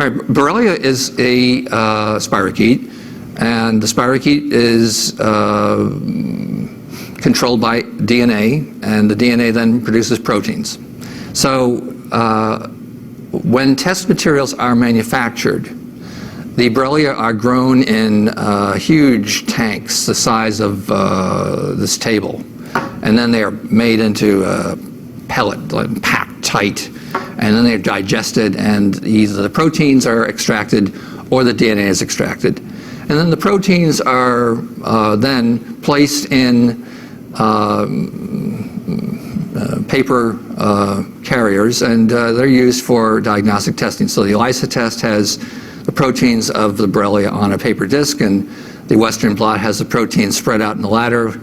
All right, Borrelia is a spirochete, and the spirochete is controlled by DNA, and the DNA then produces proteins. So when test materials are manufactured, the Borrelia are grown in huge tanks the size of this table, and then they are made into a pellet, like, packed tight, and then they're digested, and either the proteins are extracted or the DNA is extracted. And then the proteins are then placed in paper carriers, and they're used for diagnostic testing. So the ELISA test has the proteins of the Borrelia on a paper disc, and the Western blot has the proteins spread out in the ladder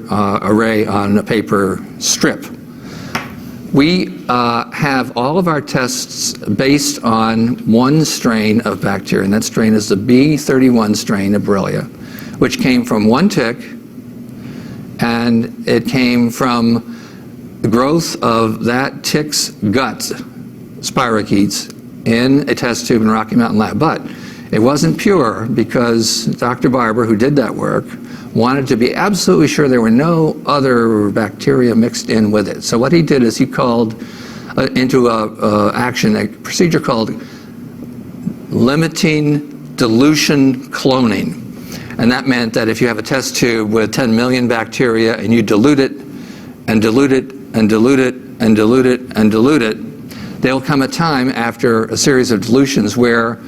array on a paper strip. We have all of our tests based on one strain of bacteria, and that strain is the B31 strain of Borrelia, which came from one tick, and it came from the growth of that tick's gut spirochetes in a test tube in Rocky Mountain Lab. But it wasn't pure because Dr. Barber, who did that work, wanted to be absolutely sure there were no other bacteria mixed in with it. So what he did is he called into action a procedure called limiting dilution cloning. And that meant that if you have a test tube with 10 million bacteria and you dilute it and dilute it and dilute it and dilute it and dilute it, there'll come a time after a series of dilutions where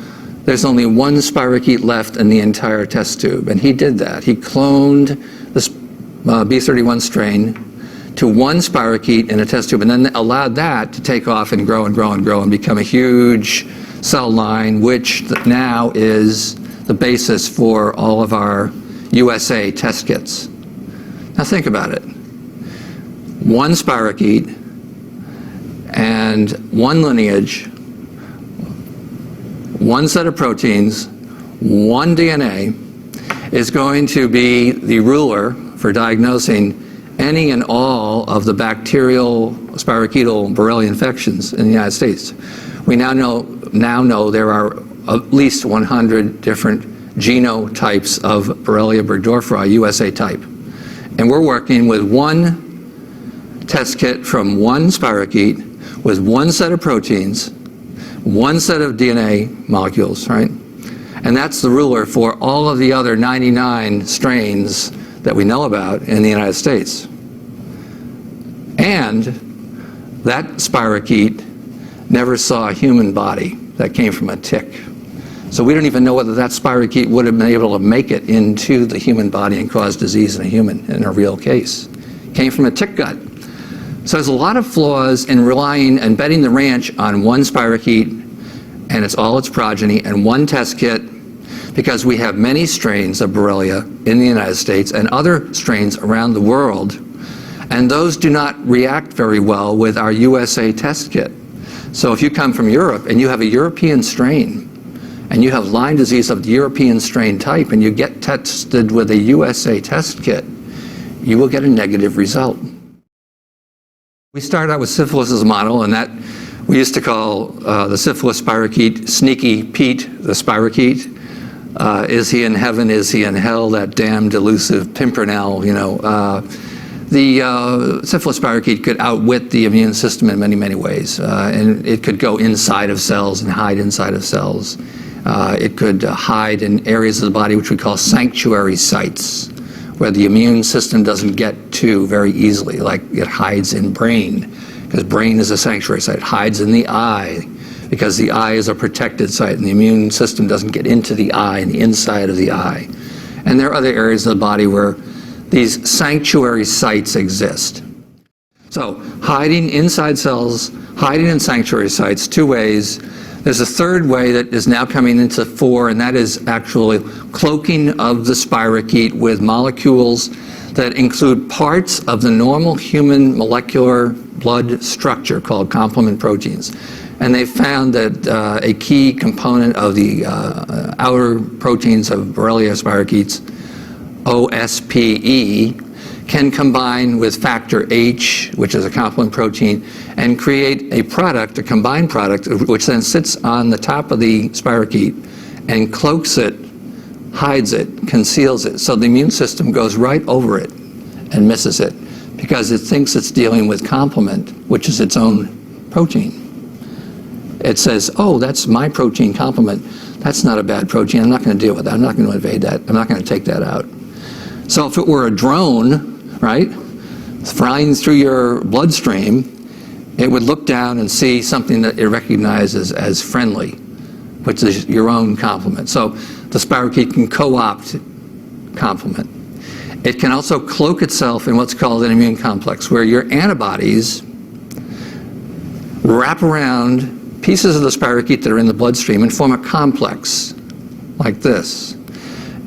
there's only one spirochete left in the entire test tube. And he did that. He cloned this B31 strain to one spirochete in a test tube, and then allowed that to take off and grow and grow and grow and become a huge cell line, which now is the basis for all of our USA test kits. Now think about it. One spirochete and one lineage, one set of proteins, one DNA is going to be the ruler for diagnosing any and all of the bacterial spirochetal Borrelia infections in the United States. We now know there are at least 100 different genotypes of Borrelia burgdorferi USA type. And we're working with one test kit from one spirochete with one set of proteins, one set of DNA molecules, right? And that's the ruler for all of the other 99 strains that we know about in the United States. And that spirochete never saw a human body. That came from a tick. So we don't even know whether that spirochete would have been able to make it into the human body and cause disease in a human in a real case. It came from a tick gut. So there's a lot of flaws in relying and betting the ranch on one spirochete and it's all its progeny and one test kit, because we have many strains of Borrelia in the United States and other strains around the world, and those do not react very well with our USA test kit. So if you come from Europe and you have a European strain and you have Lyme disease of the European strain type and you get tested with a USA test kit, you will get a negative result. We started out with syphilis as a model, and that we used to call the syphilis spirochete Sneaky Pete the spirochete. Is he in heaven? Is he in hell? That damned elusive Pimpernel, you know. The syphilis spirochete could outwit the immune system in many, many ways. And it could go inside of cells and hide inside of cells. It could hide in areas of the body which we call sanctuary sites, where the immune system doesn't get to very easily, like it hides in brain, because brain is a sanctuary site. It hides in the eye, because the eye is a protected site, and the immune system doesn't get into the eye and the inside of the eye. And there are other areas of the body where these sanctuary sites exist. So hiding inside cells, hiding in sanctuary sites, two ways. There's a third way that is now coming into fore, and that is actually cloaking of the spirochete with molecules that include parts of the normal human molecular blood structure called complement proteins. And they found that a key component of the outer proteins of Borrelia spirochetes, OSPE, can combine with factor H, which is a complement protein, and create a product, a combined product, which then sits on the top of the spirochete and cloaks it, hides it, conceals it. So the immune system goes right over it and misses it because it thinks it's dealing with complement, which is its own protein. It says, oh, that's my protein complement. That's not a bad protein. I'm not going to deal with that. I'm not going to invade that. I'm not going to take that out. So if it were a drone, right, flying through your bloodstream, it would look down and see something that it recognizes as friendly, which is your own complement. So the spirochete can co-opt complement. It can also cloak itself in what's called an immune complex, where your antibodies wrap around pieces of the spirochete that are in the bloodstream and form a complex like this.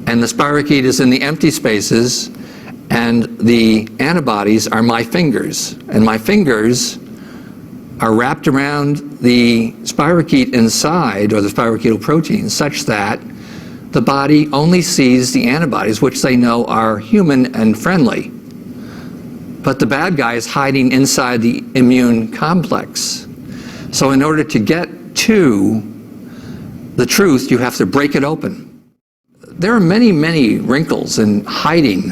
And the spirochete is in the empty spaces, and the antibodies are my fingers. And my fingers are wrapped around the spirochete inside, or the spirochetal protein, such that the body only sees the antibodies, which they know are human and friendly. But the bad guy is hiding inside the immune complex. So in order to get to the truth, you have to break it open. There are many, many wrinkles in hiding,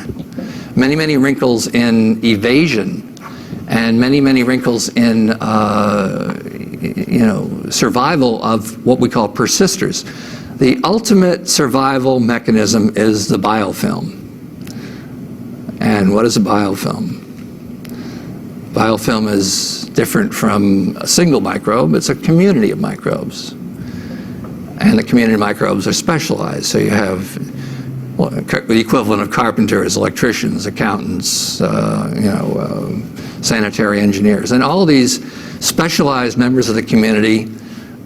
many, many wrinkles in evasion, and many, many wrinkles in survival of what we call persisters. The ultimate survival mechanism is the biofilm. And what is a biofilm? Biofilm is different from a single microbe. It's a community of microbes. And the community of microbes are specialized. So you have the equivalent of carpenters, electricians, accountants, sanitary engineers. And all these specialized members of the community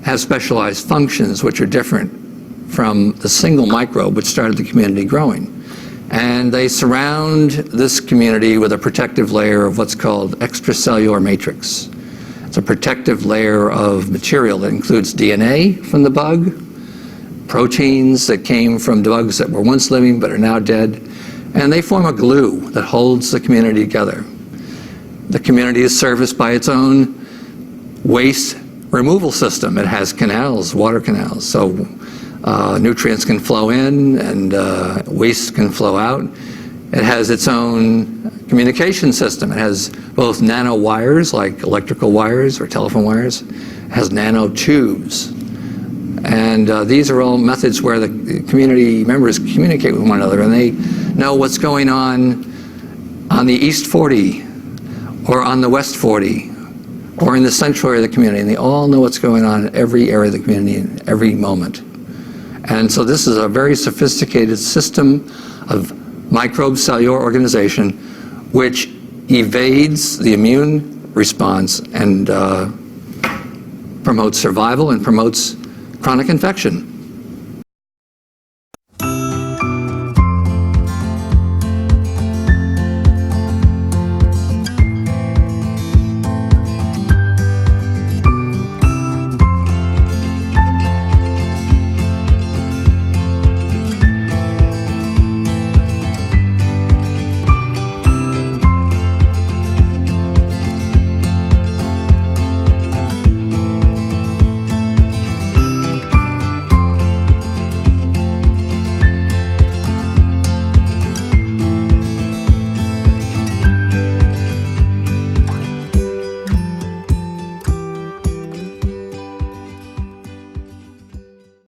have specialized functions which are different from the single microbe which started the community growing. And they surround this community with a protective layer of what's called extracellular matrix. It's a protective layer of material that includes DNA from the bug, proteins that came from bugs that were once living but are now dead, and they form a glue that holds the community together. The community is serviced by its own waste removal system. It has canals, water canals, so nutrients can flow in and waste can flow out. It has its own communication system. It has both nano wires, like electrical wires or telephone wires. It has nano tubes. And these are all methods where the community members communicate with one another, and they know what's going on the East 40 or on the West 40 or in the central area of the community, and they all know what's going on in every area of the community in every moment. And so this is a very sophisticated system of microbe cellular organization which evades the immune response and promotes survival and promotes chronic infection.